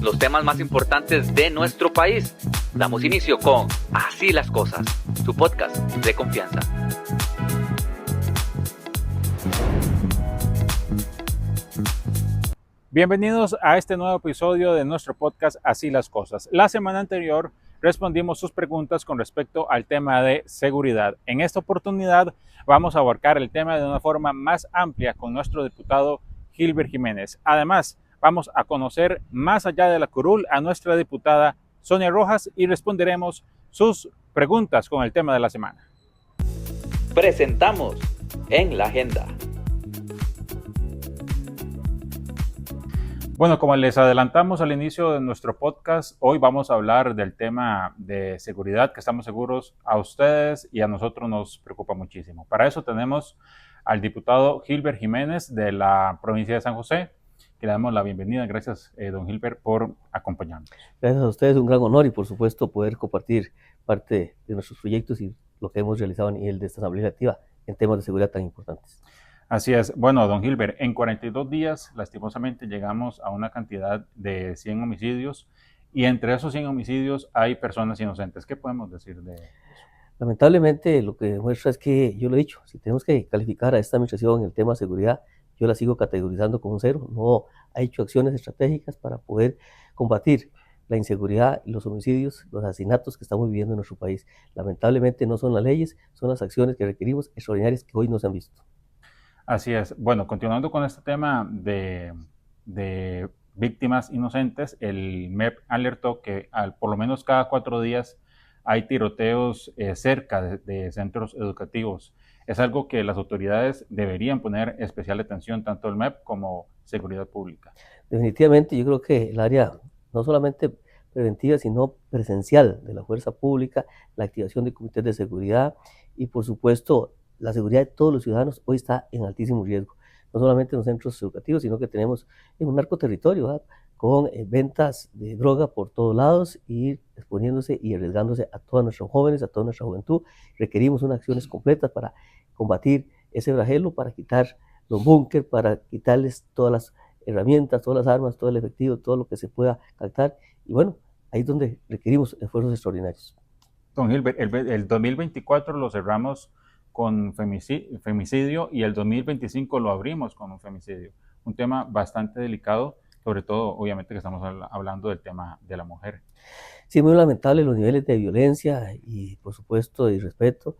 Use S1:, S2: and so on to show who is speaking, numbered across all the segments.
S1: los temas más importantes de nuestro país. Damos inicio con Así las Cosas, su podcast de confianza.
S2: Bienvenidos a este nuevo episodio de nuestro podcast Así las Cosas. La semana anterior respondimos sus preguntas con respecto al tema de seguridad. En esta oportunidad vamos a abarcar el tema de una forma más amplia con nuestro diputado Gilbert Jiménez. Además, vamos a conocer más allá de la curul a nuestra diputada Sonia Rojas y responderemos sus preguntas con el tema de la semana.
S1: Presentamos en la agenda.
S2: Bueno, como les adelantamos al inicio de nuestro podcast, hoy vamos a hablar del tema de seguridad que estamos seguros a ustedes y a nosotros nos preocupa muchísimo. Para eso tenemos al diputado Gilbert Jiménez de la provincia de San José, que le damos la bienvenida. Gracias, don Gilbert, por acompañarnos.
S3: Gracias a ustedes, un gran honor y por supuesto poder compartir parte de nuestros proyectos y lo que hemos realizado a nivel de esta Asamblea Legislativa en temas de seguridad tan importantes.
S2: Así es. Bueno, don Gilbert, en 42 días, lastimosamente, llegamos a una cantidad de 100 homicidios y entre esos 100 homicidios hay personas inocentes. ¿Qué podemos decir de eso?
S3: Lamentablemente, lo que demuestra es que, yo lo he dicho, si tenemos que calificar a esta administración en el tema de seguridad, yo la sigo categorizando como un cero. No ha hecho acciones estratégicas para poder combatir la inseguridad, los homicidios, los asesinatos que estamos viviendo en nuestro país. Lamentablemente no son las leyes, son las acciones que requerimos extraordinarias que hoy no se han visto.
S2: Así es. Bueno, continuando con este tema de víctimas inocentes, el MEP alertó que por lo menos cada 4 días hay tiroteos cerca de centros educativos. Es algo que las autoridades deberían poner especial atención, tanto el MEP como Seguridad Pública.
S3: Definitivamente, yo creo que el área no solamente preventiva, sino presencial de la fuerza pública, la activación de comités de seguridad y, por supuesto, la seguridad de todos los ciudadanos hoy está en altísimo riesgo. No solamente en los centros educativos, sino que tenemos en un narcoterritorio, ¿verdad?, con ventas de droga por todos lados y exponiéndose y arriesgándose a todos nuestros jóvenes, a toda nuestra juventud. Requerimos unas acciones completas para combatir ese flagelo, para quitar los búnkeres, para quitarles todas las herramientas, todas las armas, todo el efectivo, todo lo que se pueda captar. Y bueno, ahí es donde requerimos esfuerzos extraordinarios.
S2: Don Gilbert, el 2024 lo cerramos con femicidio y el 2025 lo abrimos con un femicidio. Un tema bastante delicado, sobre todo, obviamente, que estamos hablando del tema de la mujer.
S3: Sí, muy lamentable los niveles de violencia y, por supuesto, de irrespeto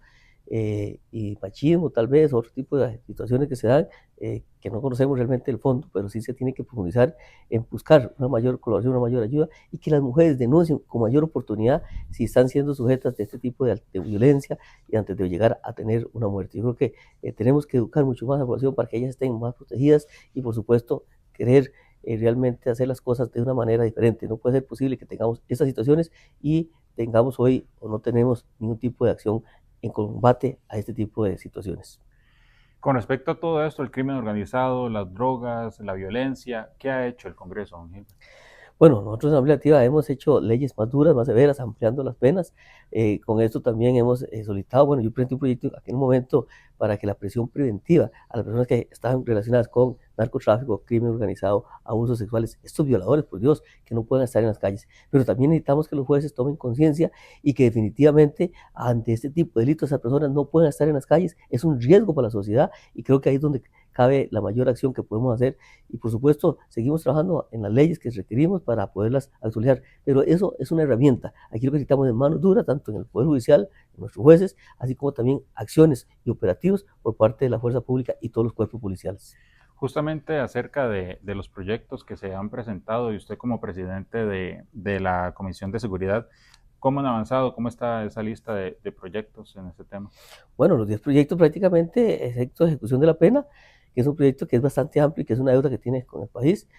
S3: y machismo, tal vez, otro tipo de situaciones que se dan, que no conocemos realmente el fondo, pero sí se tiene que profundizar en buscar una mayor colaboración, una mayor ayuda y que las mujeres denuncien con mayor oportunidad si están siendo sujetas de este tipo de violencia y antes de llegar a tener una muerte. Yo creo que tenemos que educar mucho más a la población para que ellas estén más protegidas y, por supuesto, querer realmente hacer las cosas de una manera diferente. No puede ser posible que tengamos estas situaciones y tengamos hoy o no tenemos ningún tipo de acción en combate a este tipo de situaciones.
S2: Con respecto a todo esto, el crimen organizado, las drogas, la violencia, ¿qué ha hecho el Congreso, don Gilbert?
S3: Bueno, nosotros en la Asamblea Legislativa hemos hecho leyes más duras, más severas, ampliando las penas. Con esto también hemos solicitado, bueno, yo presenté un proyecto en aquel momento para que la prisión preventiva a las personas que están relacionadas con narcotráfico, crimen organizado, abusos sexuales, estos violadores, por Dios, que no puedan estar en las calles. Pero también necesitamos que los jueces tomen conciencia y que definitivamente ante este tipo de delitos esas personas no puedan estar en las calles. Es un riesgo para la sociedad y creo que ahí es donde cabe la mayor acción que podemos hacer y, por supuesto, seguimos trabajando en las leyes que requerimos para poderlas actualizar, pero eso es una herramienta. Aquí lo que necesitamos es manos duras, tanto en el Poder Judicial, en nuestros jueces, así como también acciones y operativos por parte de la fuerza pública y todos los cuerpos policiales.
S2: Justamente acerca de los proyectos que se han presentado y usted como presidente de la Comisión de Seguridad, ¿cómo han avanzado? ¿Cómo está esa lista de proyectos en este tema?
S3: Bueno, los 10 proyectos prácticamente, excepto ejecución de la pena, que es un proyecto que es bastante amplio y que es una deuda que tiene con el país.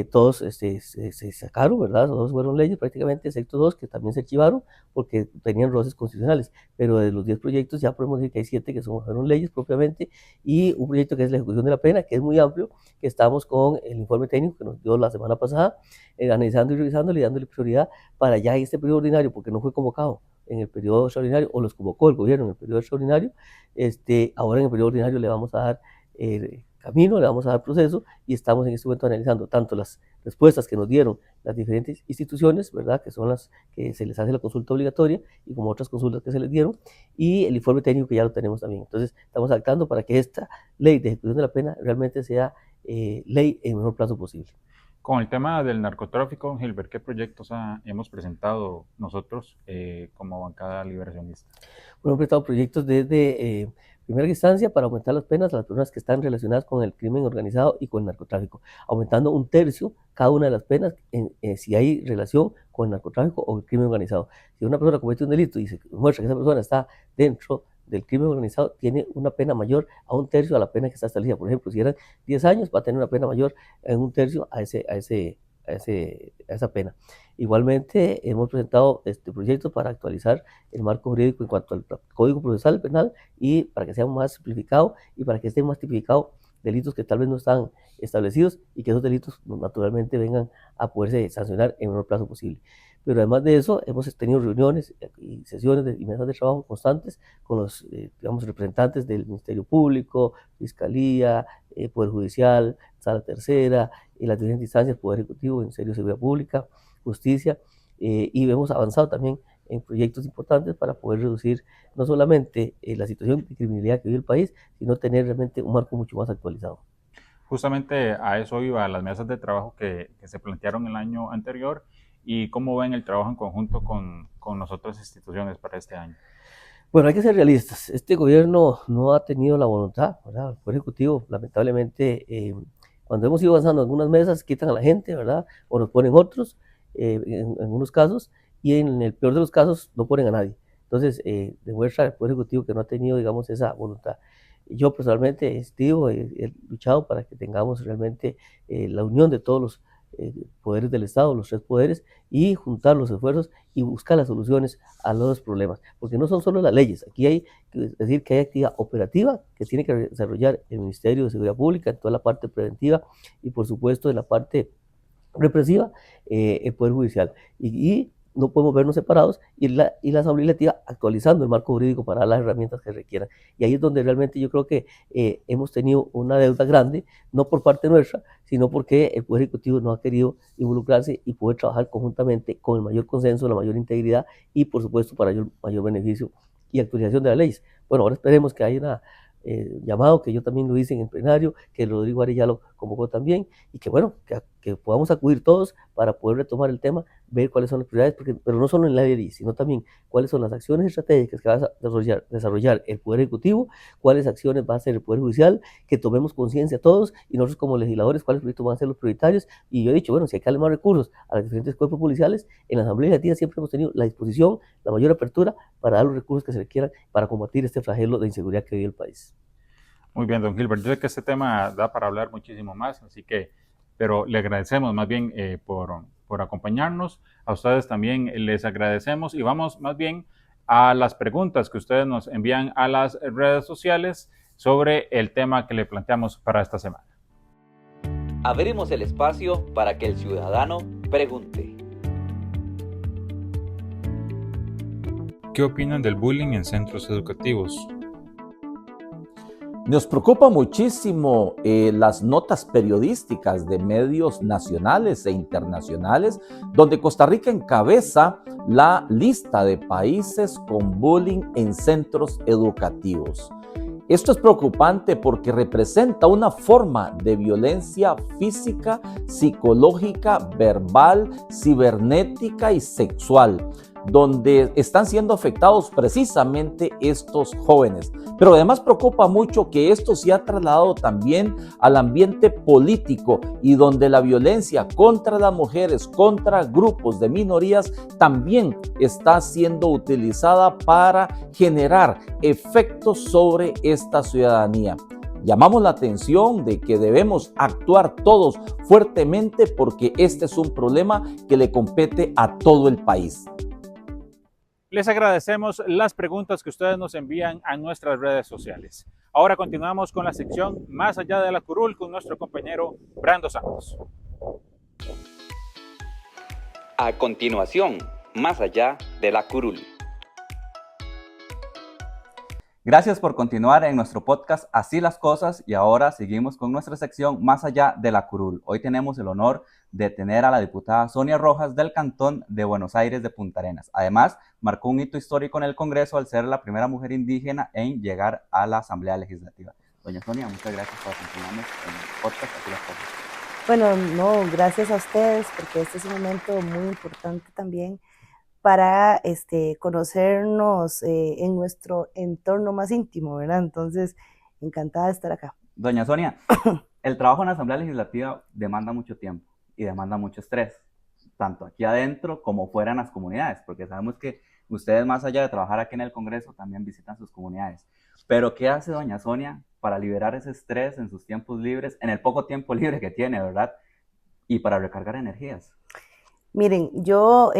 S3: Todos se sacaron, ¿verdad? Todos fueron leyes prácticamente, excepto 2 que también se archivaron porque tenían roces constitucionales. Pero de los 10 proyectos ya podemos decir que hay 7 que fueron leyes propiamente y un proyecto que es la ejecución de la pena, que es muy amplio, que estamos con el informe técnico que nos dio la semana pasada, analizando y revisando y dándole prioridad para ya en este periodo ordinario, porque no fue convocado en el periodo extraordinario, o los convocó el gobierno en el periodo extraordinario. Ahora en el periodo ordinario le vamos a dar camino, le vamos a dar proceso y estamos en este momento analizando tanto las respuestas que nos dieron las diferentes instituciones, ¿verdad? Que son las que se les hace la consulta obligatoria y como otras consultas que se les dieron, y el informe técnico que ya lo tenemos también. Entonces, estamos adaptando para que esta ley de ejecución de la pena realmente sea ley en el menor plazo posible.
S2: Con el tema del narcotráfico, Gilbert, ¿qué proyectos hemos presentado nosotros como bancada liberacionista?
S3: Bueno, hemos presentado proyectos desde primera instancia para aumentar las penas a las personas que están relacionadas con el crimen organizado y con el narcotráfico, aumentando 1/3 cada una de las penas si hay relación con el narcotráfico o el crimen organizado. Si una persona comete un delito y se muestra que esa persona está dentro del crimen organizado, tiene una pena mayor a 1/3 a la pena que está establecida. Por ejemplo, si eran 10 años, va a tener una pena mayor en 1/3 a esa pena. Igualmente, hemos presentado proyectos para actualizar el marco jurídico en cuanto al Código Procesal Penal y para que sea más simplificado y para que esté más tipificado delitos que tal vez no están establecidos y que esos delitos naturalmente vengan a poderse sancionar en el menor plazo posible. Pero además de eso, hemos tenido reuniones y sesiones y mesas de trabajo constantes con los representantes del Ministerio Público, Fiscalía, Poder Judicial, Sala Tercera, y las diferentes instancias, Poder Ejecutivo, Ministerio de Seguridad Pública, Justicia, y hemos avanzado también en proyectos importantes para poder reducir no solamente la situación de criminalidad que vive el país, sino tener realmente un marco mucho más actualizado.
S2: Justamente a eso iba, las mesas de trabajo que se plantearon el año anterior y cómo ven el trabajo en conjunto con las otras instituciones para este año.
S3: Bueno, hay que ser realistas. Este gobierno no ha tenido la voluntad, ¿verdad? El Poder Ejecutivo, lamentablemente, cuando hemos ido avanzando en algunas mesas, quitan a la gente, ¿verdad? O nos ponen otros, en unos casos, y en el peor de los casos no ponen a nadie. Entonces, demuestra el Poder Ejecutivo que no ha tenido, digamos, esa voluntad. Yo personalmente he luchado para que tengamos realmente la unión de todos los poderes del Estado, los 3 poderes, y juntar los esfuerzos y buscar las soluciones a los problemas, porque no son solo las leyes, aquí hay que decir que hay actividad operativa que tiene que desarrollar el Ministerio de Seguridad Pública en toda la parte preventiva y por supuesto en la parte represiva el Poder Judicial, y no podemos vernos separados y la Asamblea Legislativa actualizando el marco jurídico para dar las herramientas que requieran. Y ahí es donde realmente yo creo que hemos tenido una deuda grande, no por parte nuestra, sino porque el Poder Ejecutivo no ha querido involucrarse y poder trabajar conjuntamente con el mayor consenso, la mayor integridad y por supuesto para mayor beneficio y actualización de las leyes. Bueno, ahora esperemos que haya una llamado, que yo también lo hice en el plenario, que Rodrigo Arias ya lo convocó también, y que bueno, que podamos acudir todos para poder retomar el tema, ver cuáles son las prioridades, pero no solo en la ley, sino también cuáles son las acciones estratégicas que va a desarrollar el Poder Ejecutivo, cuáles acciones va a hacer el Poder Judicial, que tomemos conciencia todos, y nosotros como legisladores, cuáles proyectos van a ser los prioritarios, y yo he dicho, bueno, si hay que darle más recursos a los diferentes cuerpos policiales, en la Asamblea Legislativa siempre hemos tenido la disposición, la mayor apertura para dar los recursos que se requieran para combatir este flagelo de inseguridad que vive el país.
S2: Muy bien, don Gilbert. Yo sé que este tema da para hablar muchísimo más, así que, pero le agradecemos más bien por acompañarnos. A ustedes también les agradecemos y vamos más bien a las preguntas que ustedes nos envían a las redes sociales sobre el tema que le planteamos para esta semana.
S1: Abrimos el espacio para que el ciudadano pregunte.
S2: ¿Qué opinan del bullying en centros educativos?
S4: Nos preocupa muchísimo las notas periodísticas de medios nacionales e internacionales, donde Costa Rica encabeza la lista de países con bullying en centros educativos. Esto es preocupante porque representa una forma de violencia física, psicológica, verbal, cibernética y sexual, donde están siendo afectados precisamente estos jóvenes. Pero además preocupa mucho que esto se ha trasladado también al ambiente político y donde la violencia contra las mujeres, contra grupos de minorías, también está siendo utilizada para generar efectos sobre esta ciudadanía. Llamamos la atención de que debemos actuar todos fuertemente porque este es un problema que le compete a todo el país.
S2: Les agradecemos las preguntas que ustedes nos envían a nuestras redes sociales. Ahora continuamos con la sección Más allá de la curul con nuestro compañero Brando Santos.
S1: A continuación, Más allá de la curul. Gracias por continuar en nuestro podcast Así las Cosas y ahora seguimos con nuestra sección Más allá de la curul. Hoy tenemos el honor de tener a la diputada Sonia Rojas del Cantón de Buenos Aires de Punta Arenas. Además, marcó un hito histórico en el Congreso al ser la primera mujer indígena en llegar a la Asamblea Legislativa. Doña Sonia, muchas gracias por acompañarnos en el podcast Así las Cosas.
S5: Bueno, no, gracias a ustedes porque este es un momento muy importante también para conocernos en nuestro entorno más íntimo, ¿verdad? Entonces, encantada de estar acá.
S1: Doña Sonia, el trabajo en la Asamblea Legislativa demanda mucho tiempo y demanda mucho estrés, tanto aquí adentro como fuera en las comunidades, porque sabemos que ustedes, más allá de trabajar aquí en el Congreso, también visitan sus comunidades. Pero, ¿qué hace doña Sonia para liberar ese estrés en sus tiempos libres, en el poco tiempo libre que tiene, ¿verdad? Y para recargar energías.
S5: Miren, yo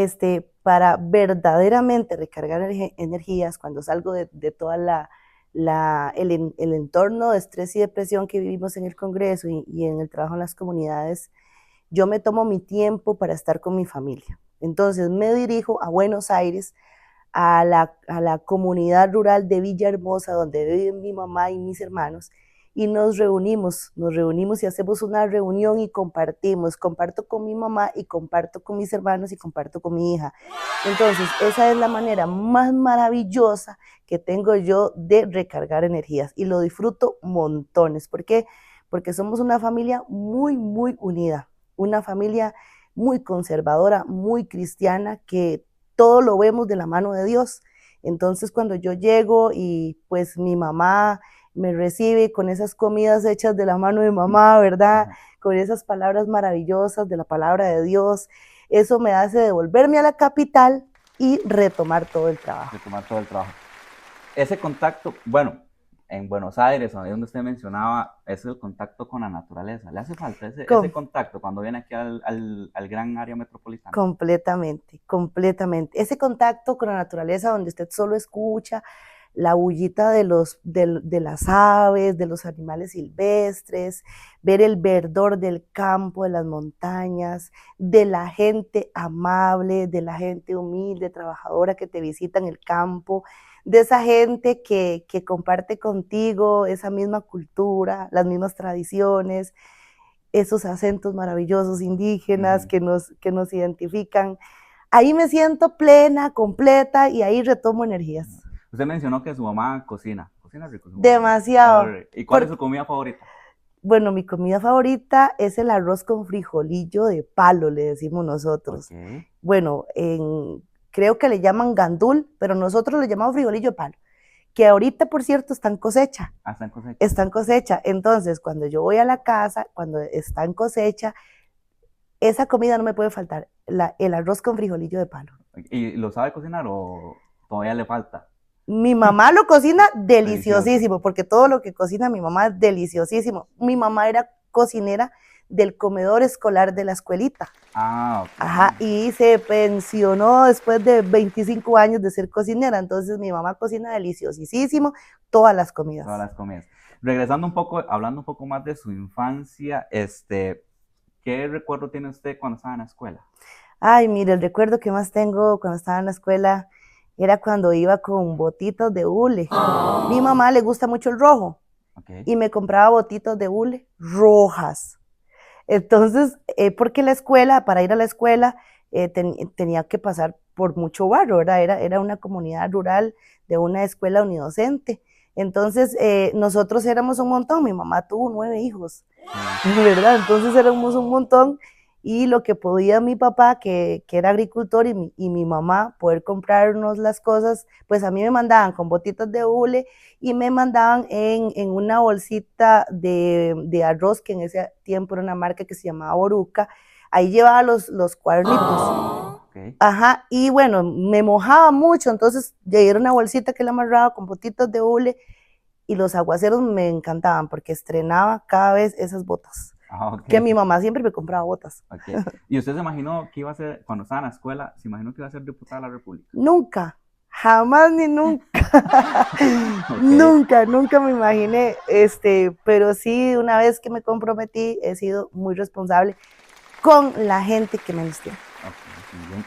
S5: para verdaderamente recargar energías, cuando salgo de toda el entorno de estrés y depresión que vivimos en el Congreso y en el trabajo en las comunidades, yo me tomo mi tiempo para estar con mi familia. Entonces me dirijo a Buenos Aires, a la comunidad rural de Villahermosa, donde viven mi mamá y mis hermanos, y nos reunimos y hacemos una reunión y comparto con mi mamá y comparto con mis hermanos y comparto con mi hija. Entonces, esa es la manera más maravillosa que tengo yo de recargar energías y lo disfruto montones. ¿Por qué? Porque somos una familia muy, muy unida, una familia muy conservadora, muy cristiana, que todo lo vemos de la mano de Dios. Entonces, cuando yo llego y pues mi mamá me recibe con esas comidas hechas de la mano de mamá, ¿verdad? Con esas palabras maravillosas de la palabra de Dios, eso me hace devolverme a la capital y retomar todo el trabajo.
S1: Ese contacto, bueno, en Buenos Aires, donde usted mencionaba, es el contacto con la naturaleza. ¿Le hace falta ese contacto cuando viene aquí al gran área metropolitana?
S5: Completamente. Ese contacto con la naturaleza donde usted solo escucha la bullita de las aves, de los animales silvestres, ver el verdor del campo, de las montañas, de la gente amable, de la gente humilde, trabajadora que te visita en el campo, de esa gente que comparte contigo esa misma cultura, las mismas tradiciones, esos acentos maravillosos indígenas que nos identifican. Ahí me siento plena, completa y ahí retomo energías.
S1: Usted mencionó que su mamá cocina rico.
S5: Demasiado.
S1: ¿Y cuál es su comida favorita?
S5: Bueno, mi comida favorita es el arroz con frijolillo de palo, le decimos nosotros.
S1: Okay.
S5: Bueno, creo que le llaman gandul, pero nosotros le llamamos frijolillo de palo, que ahorita, por cierto, está en cosecha.
S1: Está en cosecha.
S5: Está en cosecha. Entonces, cuando yo voy a la casa, cuando está en cosecha, esa comida no me puede faltar, el arroz con frijolillo de palo.
S1: ¿Y lo sabe cocinar o todavía le falta?
S5: Mi mamá lo cocina deliciosísimo, porque todo lo que cocina mi mamá es deliciosísimo. Mi mamá era cocinera del comedor escolar de la escuelita.
S1: Ah, ok.
S5: Ajá, y se pensionó después de 25 años de ser cocinera. Entonces mi mamá cocina deliciosísimo todas las comidas.
S1: Regresando un poco, hablando un poco más de su infancia, ¿qué recuerdo tiene usted cuando estaba en la escuela?
S5: Ay, mire, el recuerdo que más tengo cuando estaba en la escuela era cuando iba con botitos de hule. Mi mamá le gusta mucho el rojo.
S1: Okay.
S5: Y me compraba botitos de hule rojas. Entonces, porque la escuela, para ir a la escuela, tenía que pasar por mucho barrio, ¿verdad? Era una comunidad rural de una escuela unidocente. Entonces, nosotros éramos un montón. Mi mamá tuvo 9 hijos, ¿verdad? Entonces éramos un montón. Y lo que podía mi papá, que era agricultor, y mi mamá poder comprarnos las cosas, pues a mí me mandaban con botitas de hule y me mandaban en una bolsita de arroz, que en ese tiempo era una marca que se llamaba Boruca. Ahí llevaba los cuadernitos.
S1: Okay.
S5: Ajá, y bueno, me mojaba mucho, entonces era una bolsita que la amarraba con botitas de hule y los aguaceros me encantaban porque estrenaba cada vez esas botas.
S1: Okay.
S5: Que mi mamá siempre me compraba botas.
S1: Okay. ¿Y usted se imaginó que iba a ser, cuando estaba en la escuela, se imaginó que iba a ser diputada de la República?
S5: Nunca, jamás ni nunca. Okay. Nunca me imaginé, pero sí, una vez que me comprometí, he sido muy responsable con la gente que me eligió.
S1: Okay, muy bien.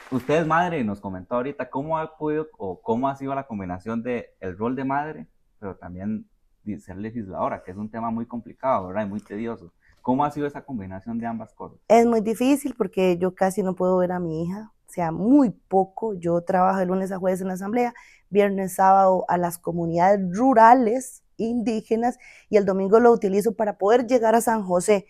S1: Usted es madre y nos comentó ahorita cómo ha podido o cómo ha sido la combinación de el rol de madre, pero también de ser legisladora, que es un tema muy complicado, ¿verdad? Y muy tedioso. ¿Cómo ha sido esa combinación de ambas cosas?
S5: Es muy difícil porque yo casi no puedo ver a mi hija, o sea, muy poco. Yo trabajo de lunes a jueves en la asamblea, viernes, sábado a las comunidades rurales indígenas y el domingo lo utilizo para poder llegar a San José.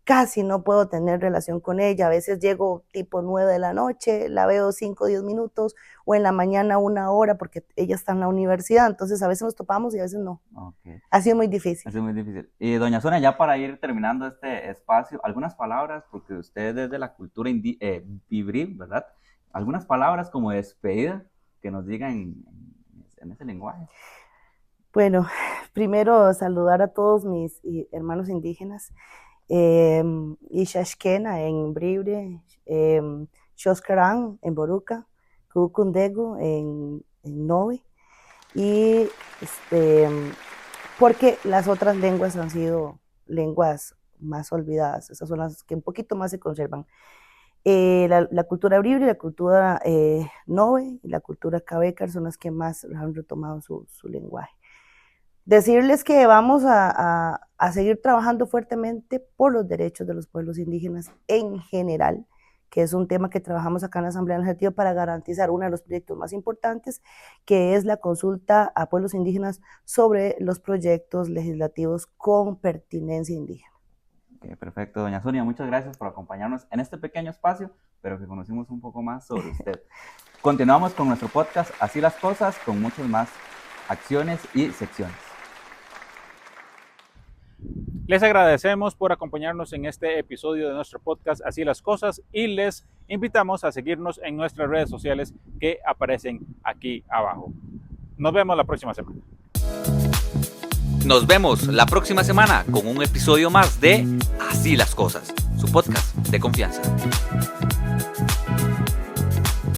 S5: Casi no puedo tener relación con ella. A veces llego tipo 9 de la noche, la veo 5 o 10 minutos, o en la mañana 1 hora, porque ella está en la universidad. Entonces a veces nos topamos y a veces no.
S1: Okay.
S5: Ha sido muy difícil.
S1: Ha sido muy difícil. Y doña Sonia, ya para ir terminando este espacio, algunas palabras, porque usted es de la cultura vibrí, ¿verdad? Algunas palabras como despedida que nos digan en ese lenguaje.
S5: Bueno, primero saludar a todos mis hermanos indígenas. Ixaxquena en Bribre, Xoscarán en Boruca, Cucundego en Nove, y porque las otras lenguas han sido lenguas más olvidadas, esas son las que un poquito más se conservan. La cultura Bribre, la cultura Nove y la cultura Cabecar son las que más han retomado su lenguaje. Decirles que vamos a seguir trabajando fuertemente por los derechos de los pueblos indígenas en general, que es un tema que trabajamos acá en la Asamblea Legislativa para garantizar uno de los proyectos más importantes, que es la consulta a pueblos indígenas sobre los proyectos legislativos con pertinencia indígena.
S1: Okay, perfecto, doña Sonia, muchas gracias por acompañarnos en este pequeño espacio, pero que conocimos un poco más sobre usted. Continuamos con nuestro podcast Así las Cosas, con muchas más acciones y secciones.
S2: Les agradecemos por acompañarnos en este episodio de nuestro podcast Así las Cosas y les invitamos a seguirnos en nuestras redes sociales que aparecen aquí abajo. Nos vemos la próxima semana.
S6: Nos vemos la próxima semana con un episodio más de Así las Cosas, su podcast de confianza.